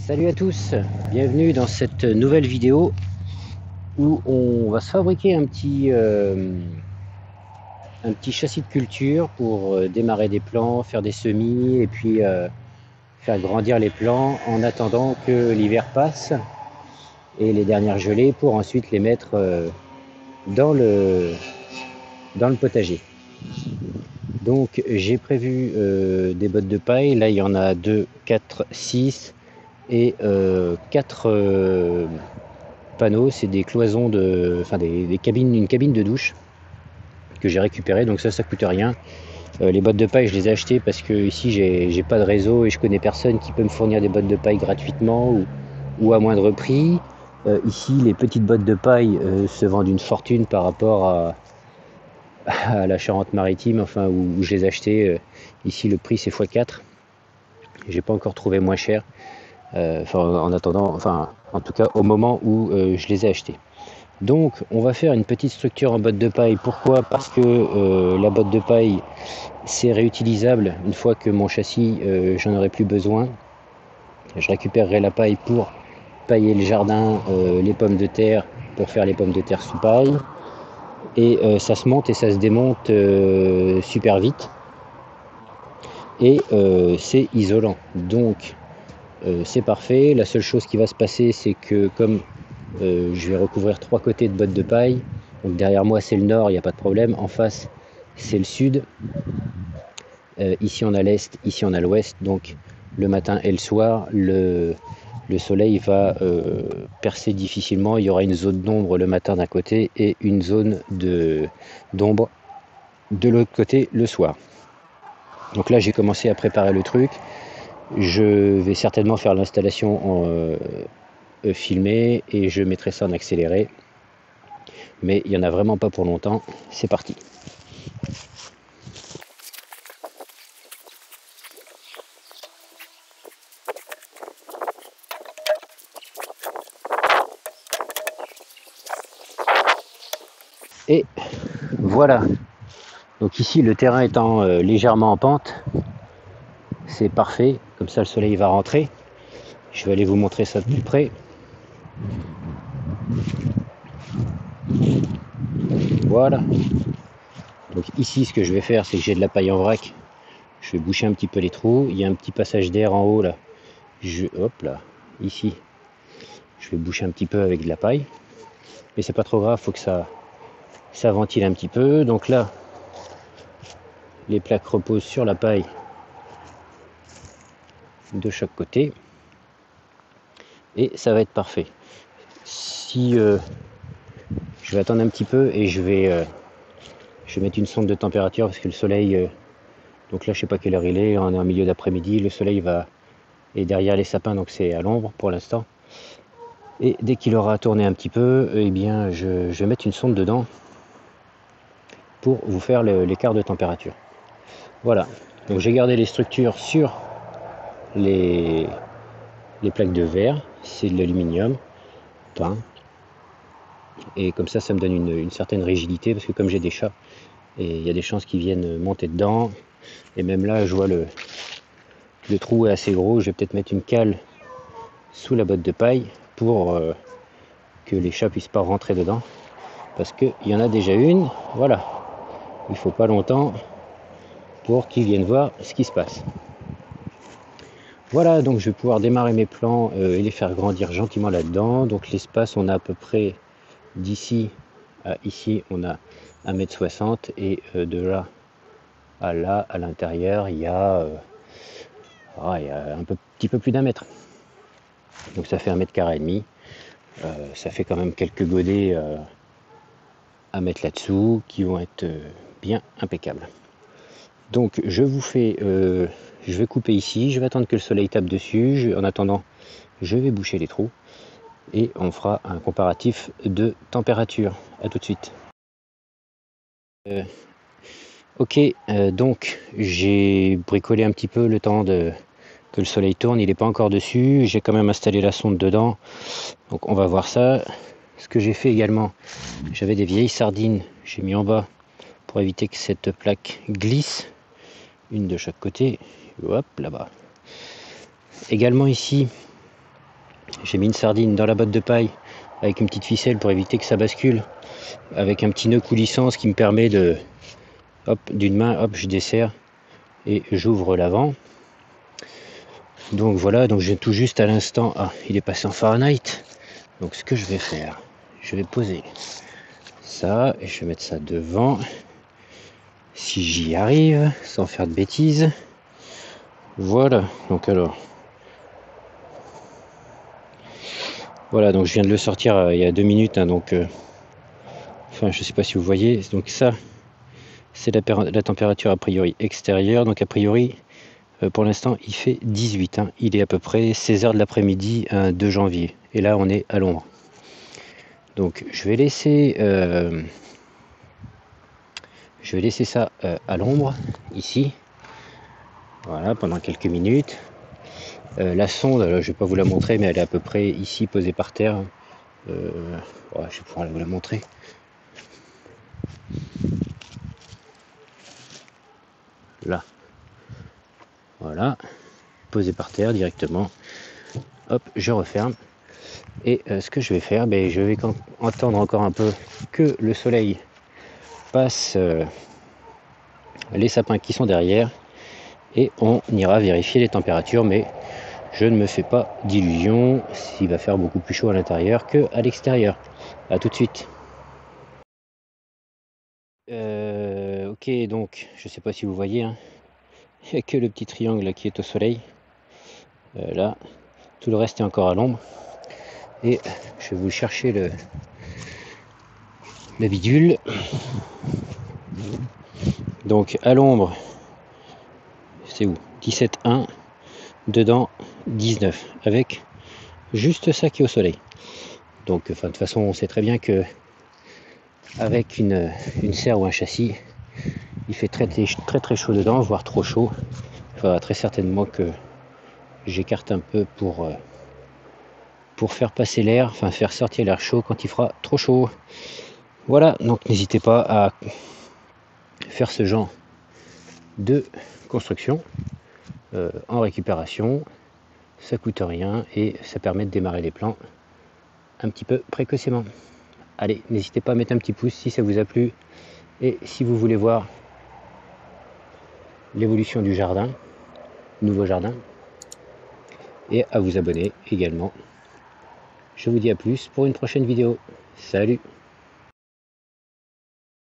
Salut à tous, bienvenue dans cette nouvelle vidéo où on va se fabriquer un petit châssis de culture pour démarrer des plants, faire des semis et puis faire grandir les plants en attendant que l'hiver passe et les dernières gelées pour ensuite les mettre dans dans le potager. Donc j'ai prévu des bottes de paille, là il y en a 2, 4, 6 et 4 panneaux, c'est des cloisons des cabines, une cabine de douche que j'ai récupéré, donc ça coûte rien. Les bottes de paille je les ai achetées parce que ici j'ai pas de réseau et je connais personne qui peut me fournir des bottes de paille gratuitement ou à moindre prix. Ici les petites bottes de paille se vendent une fortune par rapport à la Charente-Maritime, enfin où je les ai achetées. Ici le prix c'est x4, j'ai pas encore trouvé moins cher. En attendant, en tout cas au moment où je les ai achetés. Donc on va faire une petite structure en botte de paille. Pourquoi? Parce que la botte de paille c'est réutilisable une fois que mon châssis j'en aurai plus besoin. Je récupérerai la paille pour pailler le jardin, les pommes de terre pour faire les pommes de terre sous paille. Et ça se monte et ça se démonte super vite. Et c'est isolant. Donc c'est parfait. La seule chose qui va se passer c'est que comme je vais recouvrir 3 côtés de bottes de paille. Donc derrière moi c'est le nord, il n'y a pas de problème. En face c'est le sud. Ici on a l'est, ici on a l'ouest. Donc le matin et le soir, le soleil va percer difficilement. Il y aura une zone d'ombre le matin d'un côté et une zone d'ombre de l'autre côté le soir. Donc là j'ai commencé à préparer le truc. Je vais certainement faire l'installation filmée et je mettrai ça en accéléré. Mais il n'y en a vraiment pas pour longtemps. C'est parti. Et voilà. Donc ici le terrain étant légèrement en pente, c'est parfait. Comme ça le soleil va rentrer. Je vais aller vous montrer ça de plus près. Voilà. Donc ici ce que je vais faire, c'est que j'ai de la paille en vrac. Je vais boucher un petit peu les trous. Il y a un petit passage d'air en haut là. Hop là, ici. Je vais boucher un petit peu avec de la paille. Mais c'est pas trop grave, faut que ça ventile un petit peu. Donc là, les plaques reposent sur la paille de chaque côté. Et ça va être parfait. Si je vais attendre un petit peu et je vais mettre une sonde de température parce que le soleil, donc là je sais pas quelle heure il est, on est en milieu d'après-midi, le soleil est derrière les sapins, donc c'est à l'ombre pour l'instant. Et dès qu'il aura tourné un petit peu, eh bien je vais mettre une sonde dedans pour vous faire l'écart de température. Voilà, donc j'ai gardé les structures sur les plaques de verre, c'est de l'aluminium peint. Et comme ça me donne une certaine rigidité parce que comme j'ai des chats et il y a des chances qu'ils viennent monter dedans. Et même là je vois le trou est assez gros, je vais peut-être mettre une cale sous la botte de paille pour que les chats puissent pas rentrer dedans parce qu'il y en a déjà une. Voilà, il faut pas longtemps pour qu'ils viennent voir ce qui se passe. Voilà, donc je vais pouvoir démarrer mes plants et les faire grandir gentiment là-dedans. Donc l'espace, on a à peu près d'ici à ici, on a 1,60 m et de là à là, à l'intérieur, il y a un petit peu plus d'1 m. Donc ça fait 1,5 m. Ça fait quand même quelques godets à mettre là-dessous qui vont être bien impeccables. Donc je vais couper ici, je vais attendre que le soleil tape dessus. En attendant, je vais boucher les trous et on fera un comparatif de température. À tout de suite. Ok, donc j'ai bricolé un petit peu le temps que le soleil tourne, il n'est pas encore dessus, j'ai quand même installé la sonde dedans, donc on va voir ça. Ce que j'ai fait également, j'avais des vieilles sardines, j'ai mis en bas pour éviter que cette plaque glisse, une de chaque côté, hop là-bas. Également ici, j'ai mis une sardine dans la botte de paille avec une petite ficelle pour éviter que ça bascule, avec un petit nœud coulissant, ce qui me permet de, hop, d'une main, hop, je desserre et j'ouvre l'avant. Donc voilà, donc j'ai tout juste à l'instant, ah, il est passé en Fahrenheit. Donc ce que je vais faire, je vais poser ça et je vais mettre ça devant, si j'y arrive, sans faire de bêtises. Voilà, donc alors, voilà, donc je viens de le sortir il y a 2 minutes, hein, donc, enfin je sais pas si vous voyez, donc ça, c'est la température a priori extérieure, donc a priori, pour l'instant il fait 18, hein, il est à peu près 16h de l'après-midi, 2 janvier, et là on est à l'ombre. Donc je vais laisser ça à l'ombre, ici, voilà, pendant quelques minutes. La sonde, alors, je vais pas vous la montrer, mais elle est à peu près ici, posée par terre. Ouais, je vais pouvoir vous la montrer. Là, voilà, posée par terre directement. Hop, je referme. Et ce que je vais faire, ben, je vais attendre encore un peu que le soleil passe les sapins qui sont derrière, et on ira vérifier les températures, mais je ne me fais pas d'illusions, s'il va faire beaucoup plus chaud à l'intérieur qu'à l'extérieur. A tout de suite. Ok, donc je sais pas si vous voyez, hein, il n'y a que le petit triangle là, qui est au soleil. Là, tout le reste est encore à l'ombre. Et je vais vous chercher la bidule. Donc à l'ombre, c'est où? 17,1, dedans 19, avec juste ça qui est au soleil. Donc enfin, de toute façon, on sait très bien que avec une serre ou un châssis, il fait très chaud dedans, voire trop chaud. Il faudra très certainement que j'écarte un peu pour faire passer l'air, enfin faire sortir l'air chaud quand il fera trop chaud. Voilà, donc n'hésitez pas à faire ce genre de construction en récupération. Ça coûte rien et ça permet de démarrer les plans un petit peu précocement. Allez, n'hésitez pas à mettre un petit pouce si ça vous a plu, et si vous voulez voir l'évolution du jardin, nouveau jardin, et à vous abonner également. Je vous dis à plus pour une prochaine vidéo. Salut!